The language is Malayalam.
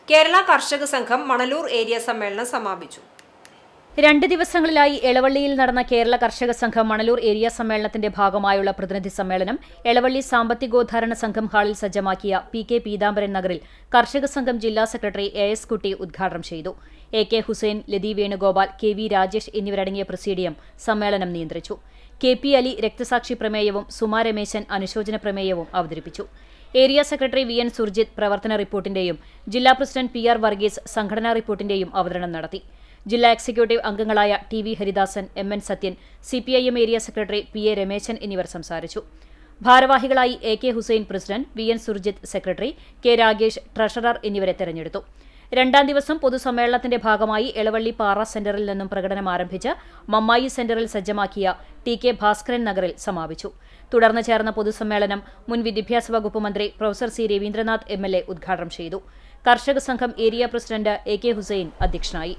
കേരള കർഷക സംഘം മണലൂർ ഏരിയ സമ്മേളനം സമാപിച്ചു. 2 ദിവസങ്ങളിലായി എളവള്ളിയിൽ നടന്ന കേരള കർഷക സംഘം മണലൂർ ഏരിയ സമ്മേളനത്തിന്റെ ഭാഗമായുള്ള പ്രതിനിധി സമ്മേളനം എളവള്ളി സാമ്പത്തികോദ്ധാരണ സംഘം ഹാളിൽ സജ്ജമാക്കിയ പി. കെ. പീതാംബരൻ നഗറിൽ കർഷക സംഘം ജില്ലാ സെക്രട്ടറി എ.എസ്. കുട്ടി ഉദ്ഘാടനം ചെയ്തു. എ.കെ. ഹുസൈൻ, ലതി വേണുഗോപാൽ, കെ.വി. രാജേഷ് എന്നിവരടങ്ങിയ പ്രസീഡിയം സമ്മേളനം നിയന്ത്രിച്ചു. കെ.പി. അലി രക്തസാക്ഷി പ്രമേയവും സുമാ രമേശൻ അനുശോചന പ്രമേയവും അവതരിപ്പിച്ചു. Area secretary വി.എൻ. സുർജിത് പ്രവർത്തന റിപ്പോർട്ടിന്റെയും ജില്ലാ പ്രസിഡന്റ് പി.ആർ. വർഗീസ് സംഘടനാ റിപ്പോർട്ടിന്റെയും അവതരണം നടത്തി. ജില്ലാ എക്സിക്യൂട്ടീവ് അംഗങ്ങളായ ടി.വി. ഹരിദാസൻ, എം.എൻ. Sathyan, CPIM area secretary PA. രമേശൻ എന്നിവർ സംസാരിച്ചു. ഭാരവാഹികളായി AK. Hussain president, VN. Surjith secretary, K. Ragesh treasurer എന്നിവരെ തെരഞ്ഞെടുത്തു. 2ാം ദിവസം പൊതുസമ്മേളനത്തിന്റെ ഭാഗമായി എളവള്ളി പാറ സെന്ററിൽ നിന്നും പ്രകടനം ആരംഭിച്ച് മമ്മായി സെന്ററിൽ സജ്ജമാക്കിയ ടി. കെ. ഭാസ്കരൻ നഗറിൽ സമാപിച്ചു. തുടർന്ന് ചേർന്ന പൊതുസമ്മേളനം മുൻ വിദ്യാഭ്യാസ വകുപ്പ് മന്ത്രി പ്രൊഫസർ സി. രവീന്ദ്രനാഥ് എം.എൽ.എ. ഉദ്ഘാടനം ചെയ്തു. കർഷക സംഘം ഏരിയ പ്രസിഡന്റ് എ.കെ. ഹുസൈൻ അധ്യക്ഷനായി.